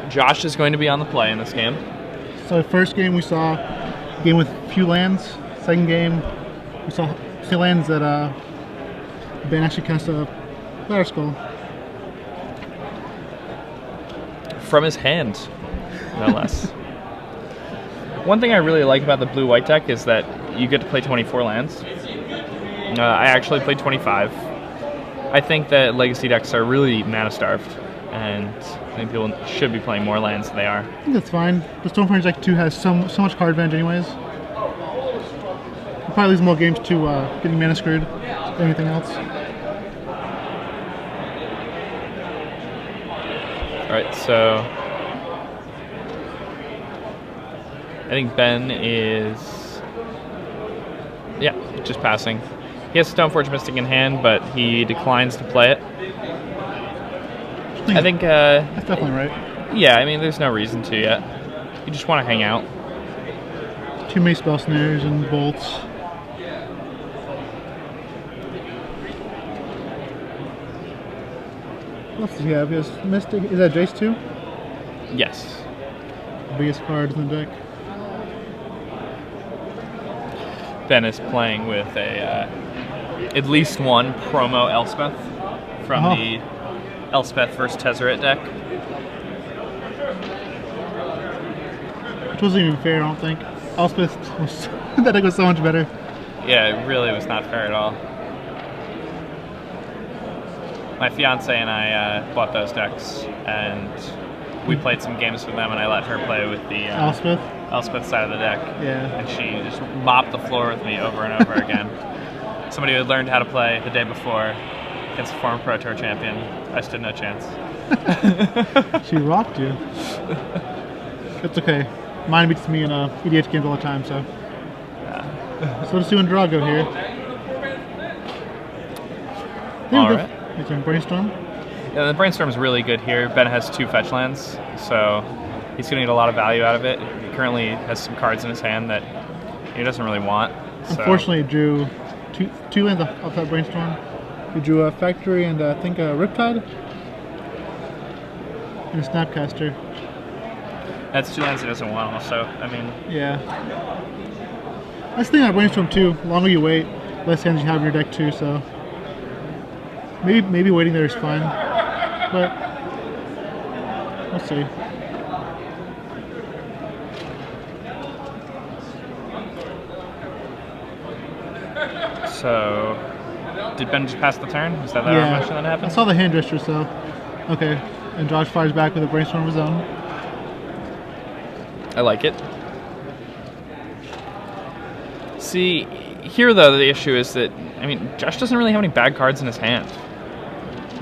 Josh is going to be on the play in this game. So first game we saw a game with few lands. Second game we saw few lands that Ben actually cast a Fire Skull. From his hand, no less. One thing I really like about the blue-white deck is that you get to play 24 lands. I actually played 25. I think that Legacy decks are really mana-starved, and I think people should be playing more lands than they are. I think that's fine. The Stoneforge deck 2 has so much card advantage anyways. We'll probably lose more games to getting mana screwed than anything else. Alright, so I think Ben is, yeah, just passing. He has Stoneforge Mystic in hand, but he declines to play it. I think that's definitely right. Yeah, I mean, there's no reason to yet. You just want to hang out. Too many spell snares and bolts. What else does he have? He has Mystic. Is that Jace too? Yes. Biggest cards in the deck. Ben is playing with a at least one promo Elspeth from the Elspeth vs. Tezzeret deck. Which wasn't even fair, I don't think. Elspeth was that deck was so much better. Yeah, it really was not fair at all. My fiance and I bought those decks, and we played some games with them, and I let her play with the Elspeth side of the deck. Yeah. And she just mopped the floor with me over and over again. Somebody who had learned how to play the day before against a former Pro Tour champion. I stood no chance. She rocked you. It's okay. Mine beats me in EDH games all the time, so. Yeah. So let's do Drago here. Alright. It's in Brainstorm. Yeah, the Brainstorm is really good here. Ben has 2 fetch lands, so he's going to get a lot of value out of it. He currently has some cards in his hand that he doesn't really want. So. Unfortunately, he drew two lands off that Brainstorm. He drew a Factory and I think a Riptide and a Snapcaster. That's 2 lands he doesn't want also. I mean... Yeah. That's the thing about Brainstorm too. The longer you wait, less hands you have in your deck too, so... Maybe waiting there is fine, but we'll see. So, did Ben just pass the turn? Is that the motion that happened? I saw the hand gesture, so okay. And Josh fires back with a Brainstorm of his own. I like it. See, here though the issue is that Josh doesn't really have any bad cards in his hand.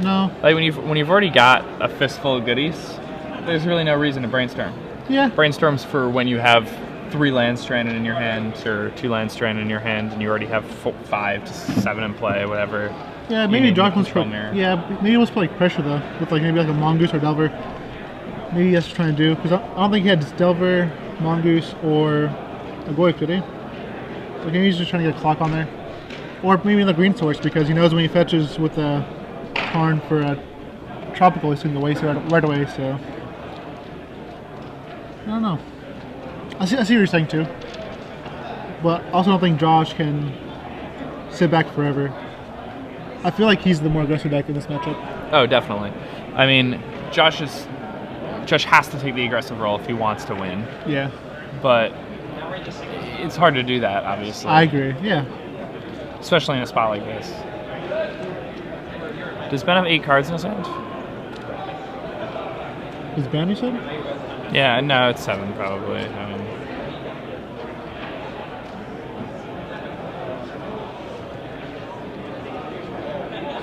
No. Like when you've already got a fistful of goodies, there's really no reason to brainstorm. Yeah. Brainstorm's for when you have 3 lands stranded in your hand or 2 lands stranded in your hand, and you already have 5 to 7 in play, whatever. Yeah, maybe Josh wants to. Yeah, maybe he wants to like pressure though, with like maybe like a Mongoose or Delver. Maybe that's what he's trying to do, because I don't think he had Delver, Mongoose, or a Goyf, did he? Like maybe he's just trying to get a clock on there, or maybe the green source, because he knows when he fetches with a Karn for a tropical, he's going to waste right away. So I don't know. I see what you're saying too, but I also don't think Josh can sit back forever. I feel like he's the more aggressive deck in this matchup. Oh, definitely. I mean, Josh has to take the aggressive role if he wants to win. Yeah. But it's hard to do that, obviously. I agree, yeah. Especially in a spot like this. Does Ben have 8 cards in his hand? Is Ben, you said? Yeah, no, it's 7 probably.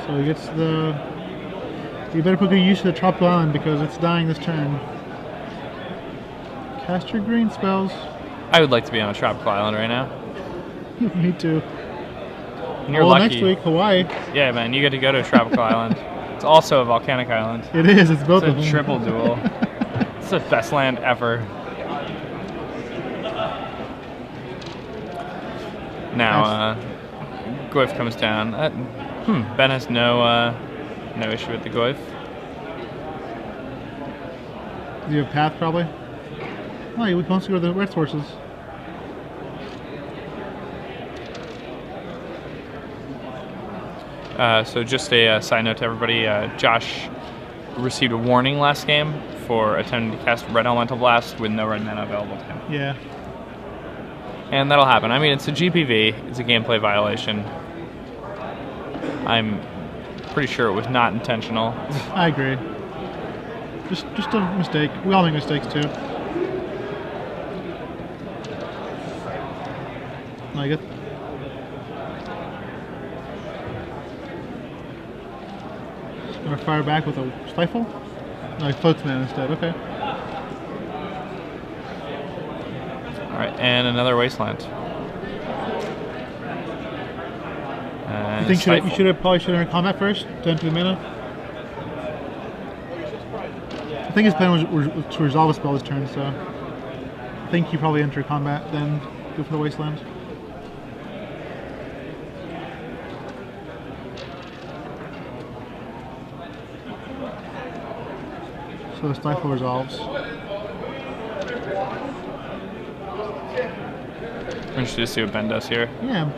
So he gets the... You better put good use to the Tropical Island because it's dying this turn. Cast your green spells. I would like to be on a tropical island right now. Me too. And you're lucky. Next week, Hawaii. Yeah, man, you get to go to a tropical island. It's also a volcanic island. It is, it's both of them. It's a triple duel. It's the best land ever. Now, Goyf comes down. Ben has no issue with the Goyf. Do you have path probably? Oh, he wants to go to the red sources. So just a side note to everybody, Josh received a warning last game for attempting to cast Red Elemental Blast with no red mana available to him. Yeah. And that'll happen. I mean, it's a GPV. It's a gameplay violation. I'm pretty sure it was not intentional. I agree. Just a mistake. We all make mistakes too. I get. Gonna fire back with a stifle? No, he floats man instead. Okay. Alright, and another wasteland. And You think you should probably enter combat first to enter the mana? I think his plan was to resolve a spell this turn, so I think he probably enter combat, then go for the wasteland. So the stifle resolves. I'm interested to see what Ben does here. Yeah.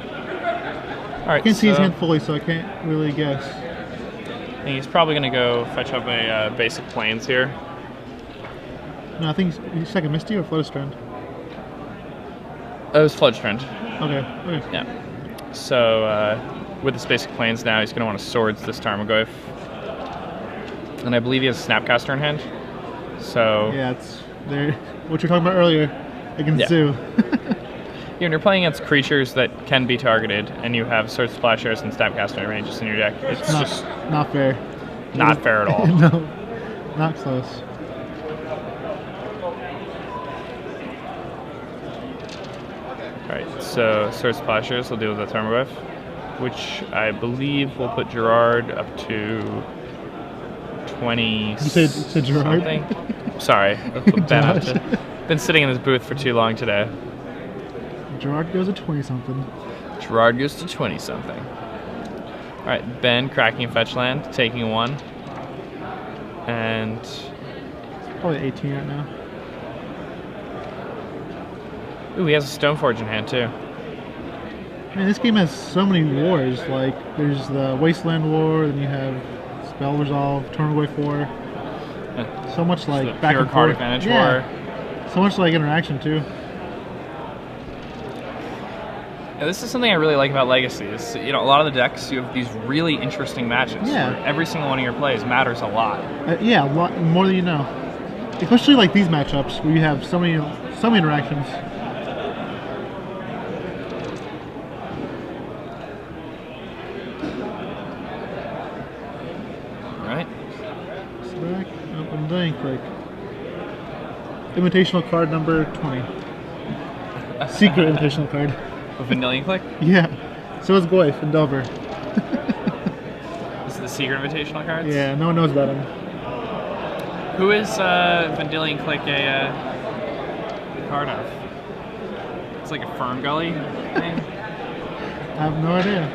Alright, I can't see his hand fully, so I can't really guess. I think he's probably going to go fetch up a basic plains here. No, I think he's second Misty or Flood Strand. Oh, it was Flood Strand. Okay. Yeah. So, with his basic plains now, he's going to want to swords this Tarmogoyf. And I believe he has a Snapcaster in hand. So yeah, it's there. What you were talking about earlier, against Zoo. When you're playing against creatures that can be targeted, and you have Sword Splashers and Snapcaster ranges in your deck, it's just not fair. Not fair at all. No, not close. Alright, so Sword Splashers will deal with the Tarmogoyf, which I believe will put Gerard up to 20. You said Gerard? Something. Sorry, been sitting in this booth for too long today. Gerard goes to 20-something. Gerard goes to 20-something. Alright, Ben cracking a fetch land, taking one. And probably 18 right now. Ooh, he has a Stoneforge in hand too. Man, this game has so many wars. Like, there's the Wasteland War, then you have Spell Resolve, Tarmogoyf War. So much like so back and card forth. advantage war. So much like interaction too. Yeah, this is something I really like about Legacy. Is, a lot of the decks you have these really interesting matches. Yeah. Where every single one of your plays matters a lot. Yeah, a lot more than you know. Especially like these matchups where you have so many interactions. Right. Back, open, blank, click. Invitational card number 20. Secret invitational card. A Vanillion Click? Yeah. So is Goyf and Delver. This is the secret invitational cards? Yeah, no one knows about them. Who is Vanillion Click a card of? It's like a Fern Gully thing? I have no idea.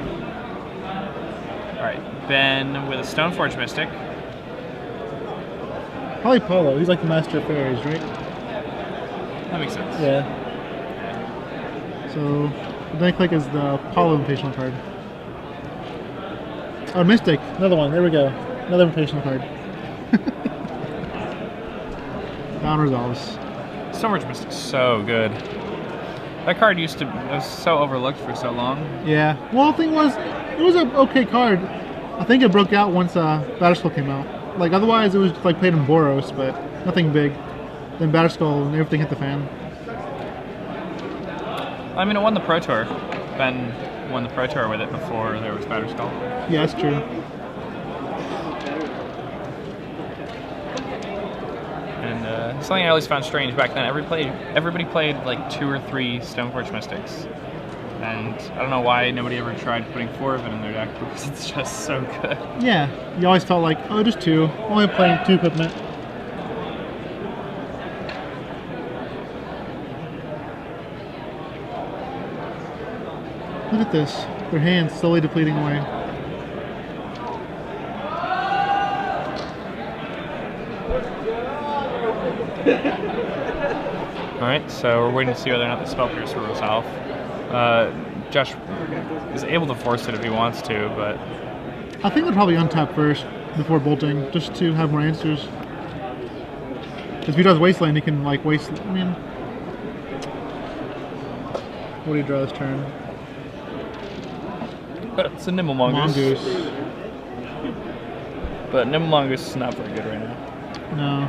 Alright, Ben with a Stoneforge Mystic. Probably Polo. He's like the master of fairies, right? That makes sense. Yeah. So, then click is the Polo invitational card. Oh, Mystic. Another one. There we go. Another invitational card. Down resolves. Stoneforge Mystic's so good. That card was so overlooked for so long. Yeah. Well, the thing was, it was an okay card. I think it broke out once Batterskull came out. Like, otherwise it was like played in Boros, but nothing big. Then Batterskull and everything hit the fan. I mean, it won the Pro Tour. Ben won the Pro Tour with it before there was Batterskull. Yeah, that's true. And something I always found strange back then, everybody played like 2 or 3 Stoneforge Mystics. And I don't know why nobody ever tried putting 4 of it in their deck, because it's just so good. Yeah, you always felt like, oh, just 2. Only playing 2 equipment. Look at this. Their hands slowly depleting away. Alright, so we're waiting to see whether or not the Spell Pierce will resolve. Josh is able to force it if he wants to, but... I think they'll probably untap first before bolting, just to have more answers. Because if he does Wasteland, he can, like, waste... I mean... What do you draw this turn? It's a Nimble Mongoose. But Nimble Mongoose is not very good right now. No.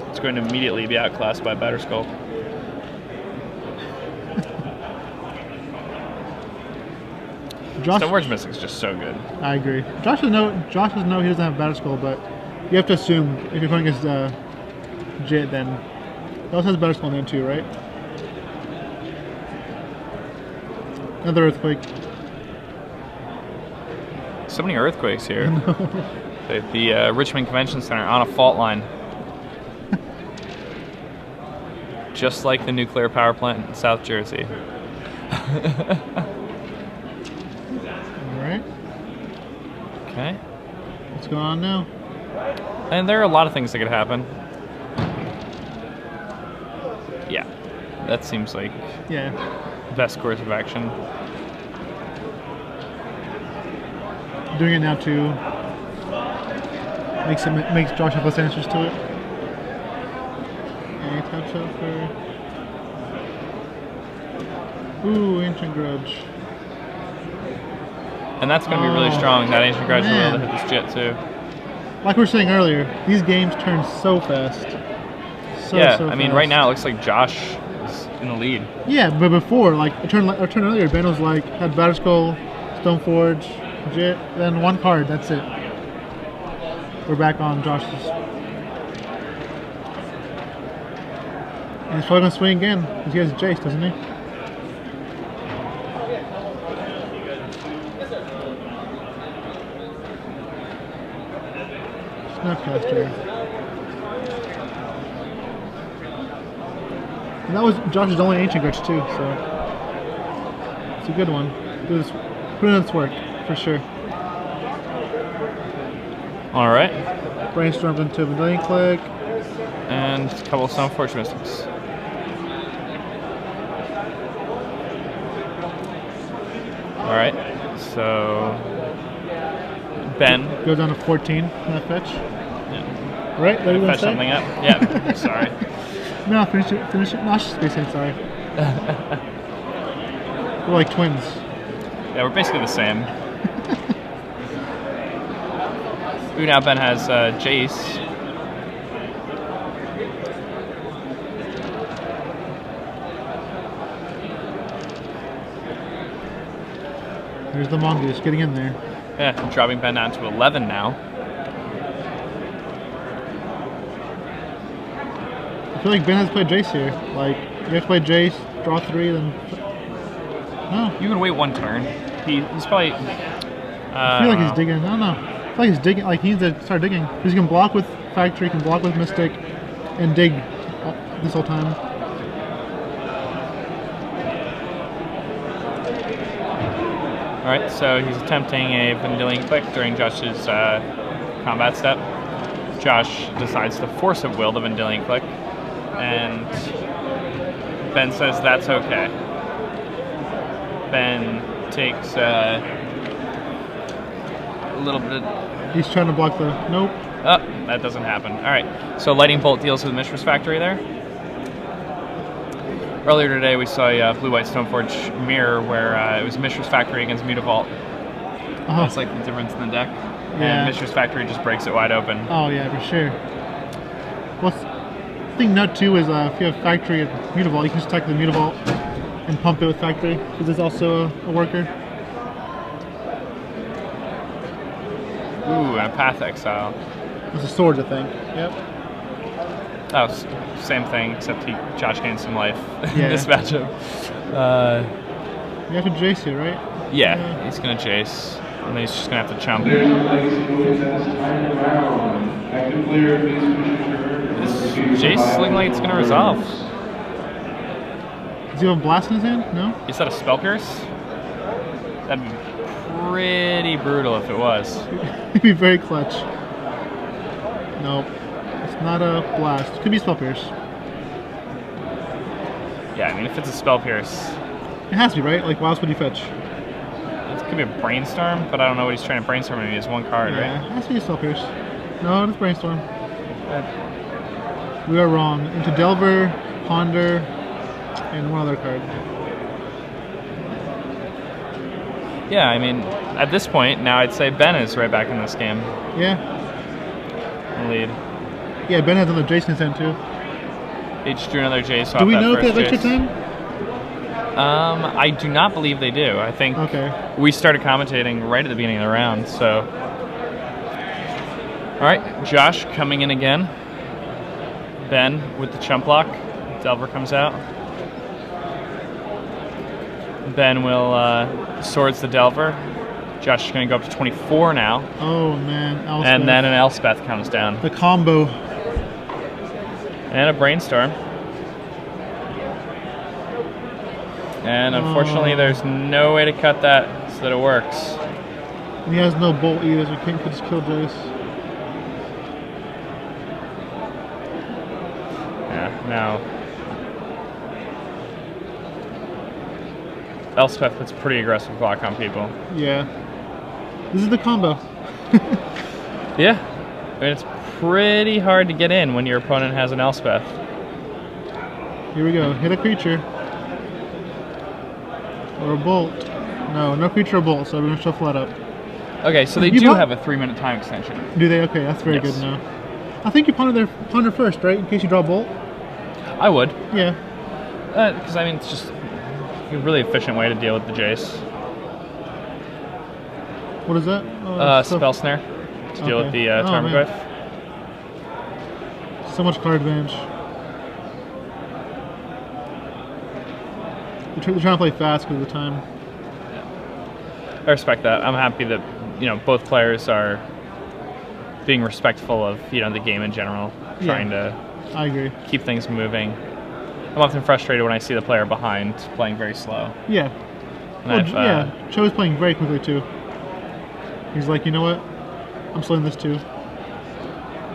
It's going to immediately be outclassed by Batterskull. Stoneforge Mystic is just so good. I agree. Josh doesn't know he doesn't have Batterskull, but you have to assume if you're playing against Jit, then he also has Batterskull in there too, right? Another Earthquake. So many earthquakes here. The Richmond Convention Center on a fault line. Just like the nuclear power plant in South Jersey. Alright. Okay. What's going on now? And there are a lot of things that could happen. Yeah. That seems like the best course of action. Doing it now too makes Josh have less answers to it. And he taps out for Ancient Grudge. And that's going to be really strong. That Ancient Grudge will be able to hit this Jit too. Like we were saying earlier, these games turn so fast. So I mean, right now it looks like Josh is in the lead. Yeah, but before, like a turn earlier, Ben was like had Batterskull, Stoneforge, Jit, then one card. That's it. We're back on Josh's. And he's probably gonna swing again because he has Jace, doesn't he? Snapcaster. And that was Josh's only Ancient Grudge too, so it's a good one. Put in its work, for sure. Alright. Brainstormed into a Vendilion Click. And a couple of Stoneforge Mystics. Alright, so Ben goes down to 14 on that fetch. Yeah. Right? What are you fetch say? something up? Yeah, sorry. No, finish it. No, I should be saying sorry. We're like twins. Yeah, we're basically the same. Ooh, now Ben has Jace. There's the Mongoose getting in there. Yeah, dropping Ben down to 11 now. I feel like Ben has played Jace here. Like, you have to play Jace, draw 3, then... No. You can wait one turn. He's probably... I feel like he's digging. I don't know. I feel like he's digging. Like, he needs to start digging. Because he can block with Factory, he can block with Mystic, and dig this whole time. Alright, so he's attempting a Vendilion Click during Josh's combat step. Josh decides to force at will the Vendilion Click, and Ben says that's okay. Ben takes a little bit... He's trying to block the... Nope. Oh, that doesn't happen. Alright, so Lightning Bolt deals with Mishra's Factory there. Earlier today we saw a Blue-White Stoneforge mirror where it was Mishra's Factory against Mutavault. That's like the difference in the deck. And Mishra's Factory just breaks it wide open. Oh yeah, for sure. Well, the thing nut too is if you have Factory and Mutavault, you can just attack the Mutavault and pump it with Factory, because it's also a worker. Ooh, and a Path Exile. It's a Swords, I think. Yep. Oh, same thing, except Josh gains some life in this matchup. You have to Jace here, right? Yeah, he's going to Jace, and then he's just going to have to chump. Is Jace looking like it's going to resolve? Does he have a Blast in his hand? No? Is that a Spell Pierce? That'd be pretty brutal if it was. It'd be very clutch. Nope. It's Not a blast. Could be Spell Pierce. Yeah, I mean, if it's a Spell Pierce, it has to be, right? Like, what else would you fetch? It could be a Brainstorm, but I don't know what he's trying to brainstorm. Maybe it's one card, yeah, right? It has to be a Spell Pierce. No, it's Brainstorm. We are wrong. Into Delver, Ponder, and one other card. Yeah, I mean, at this point, now I'd say Ben is right back in this game. Yeah. Lead. Yeah, Ben has another Jason in his hand, too. Each drew another Jace. Do we know if they have extra time? I do not believe they do. I think we started commentating right at the beginning of the round, so. Alright, Josh coming in again. Ben with the chump block. Delver comes out. Ben will swords the Delver. Josh is going to go up to 24 now. Oh man, Elspeth. And then an Elspeth comes down. The combo. And a Brainstorm. And unfortunately, there's no way to cut that so that it works. And he has no bolt either, so he can't just kill Jace. Yeah, now. Elspeth puts pretty aggressive block on people. Yeah. This is the combo. Yeah. I mean, it's pretty hard to get in when your opponent has an Elspeth. Here we go. Hit a creature. Or a bolt. No, no creature or bolt, so we're going to shuffle that up. Okay, so they do have a 3-minute time extension. Do they? Okay, that's very good now. I think you ponder first, right? In case you draw a bolt? I would. Yeah. Because, I mean, it's just a really efficient way to deal with the Jace. What is that? Spell Snare to deal with the Tarmogoyf. So much card advantage. They're trying to play fast because of the time. Yeah. I respect that. I'm happy that both players are being respectful of the game in general, trying to I agree. keep things moving. I'm often frustrated when I see the player behind playing very slow. Yeah. And Cho is playing very quickly too. He's like, you know what? I'm slowing this too.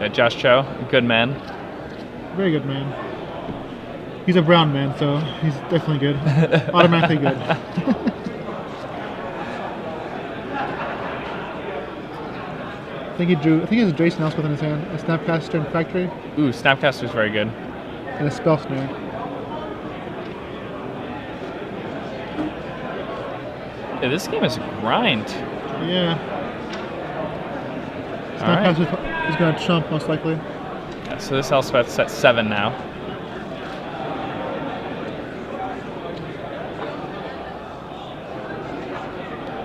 Yeah, Josh Cho, good man. Very good man. He's a brown man, so he's definitely good. Automatically good. I think he has a Jason Elspeth in his hand, a Snapcaster and Factory. Ooh, Snapcaster's very good. And a Spell Snare. Yeah, this game is a grind. Yeah. Snapcaster is going to chump, most likely. Yeah, so this Elspeth's at 7 now.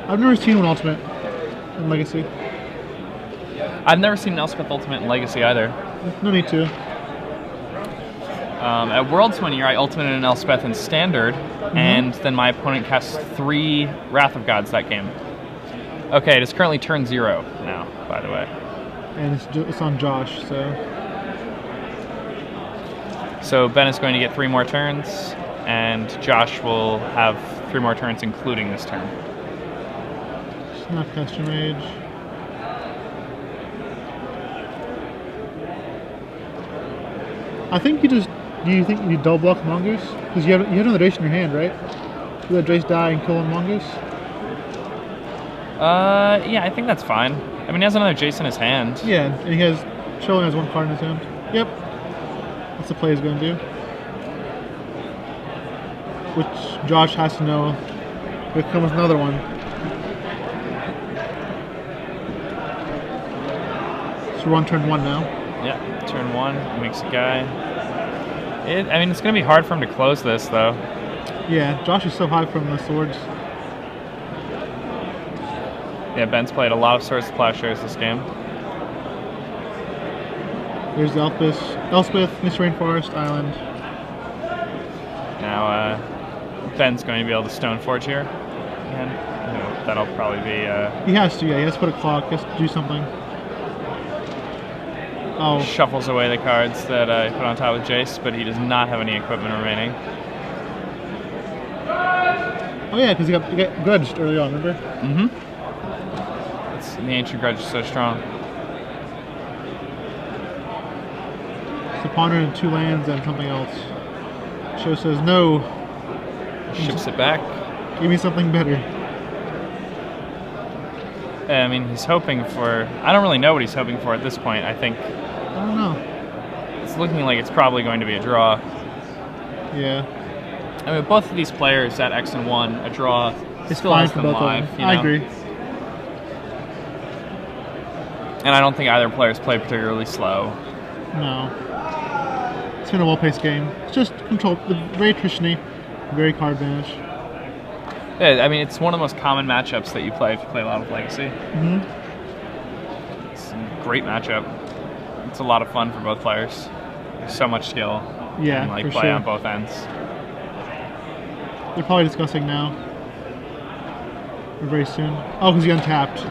I've never seen one Ultimate in Legacy. I've never seen an Elspeth Ultimate in Legacy either. No need to. At Worlds one year, I ultimated an Elspeth in Standard, and then my opponent cast 3 Wrath of Gods that game. Okay, it is currently turn 0 now, by the way. And it's on Josh, so... So Ben is going to get 3 more turns, and Josh will have 3 more turns, including this turn. Snapcaster Mage. I think do you think you double block Mongoose? Because you have another Jace in your hand, right? You let Jace die and kill one Mongoose? Yeah, I think that's fine. I mean, he has another Jace in his hand. Yeah, and he has... Cho has 1 card in his hand. Yep. That's the play he's going to do. Which Josh has to know. Here comes another one. So we're on turn 1 now. Yeah, turn 1, makes a guy. I mean, it's going to be hard for him to close this, though. Yeah, Josh is so high from the swords. Yeah, Ben's played a lot of Swords to Plowshares this game. There's Elspeth, Mr. Rainforest, Island. Now, Ben's going to be able to Stoneforge here. And that'll probably be... He has to, yeah. He has to put a clock. He has to do something. Oh. Shuffles away the cards that I put on top of Jace, but he does not have any equipment remaining. Oh yeah, because he got grudged early on, remember? Mm-hmm. The Ancient Grudge is so strong. So ponder in 2 lands and something else. Show says no. Ships it back. Give me something better. I mean, he's hoping for... I don't really know what he's hoping for at this point. I think I don't know. it's looking like it's probably going to be a draw. Yeah. I mean, both of these players at X and 1, a draw It's still fine has for them both live. of them. You I know? agree. And I don't think either player's play particularly slow. No. It's been a well-paced game. It's just controlled, very attrition-y, very card advantage. Yeah, I mean, it's one of the most common matchups that you play if you play a lot of Legacy. Mm-hmm. It's a great matchup. It's a lot of fun for both players. There's so much skill. Yeah, and, like, for play sure. on both ends. They're probably discussing now. Or very soon. Oh, because he untapped.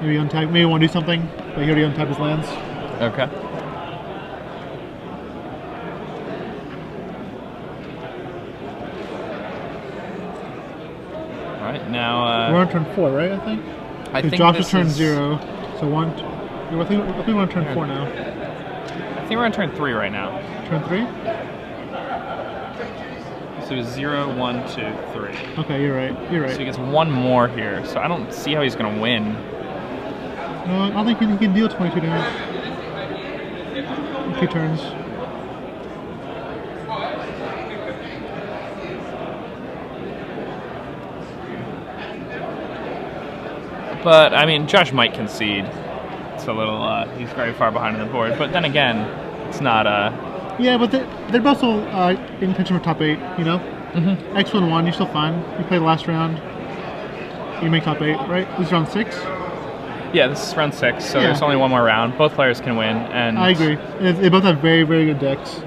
Maybe untap. Maybe want to do something, but he already untapped his lands. Okay. All right, now... We're on turn 4, right? I think. I think Josh this is turn is- 0. So 1. I think we're on turn 4 now. I think we're on turn 3 right now. Turn 3? So 0, 1, 2, 3. Okay, you're right. You're So he right. gets one more here. So I don't see how he's going to win. No, I don't think he can deal 22 damage. In 2 turns. But, I mean, Josh might concede. It's a little, he's very far behind on the board. But then again, it's not, Yeah, but they're both still in contention for top 8, you know? Mhm. X1-1, you're still fine. You play the last round. You make top 8, right? This is round 6? Yeah, this is round 6, so Yeah. there's only one more round. Both players can win, and I agree. They both have very, very good decks.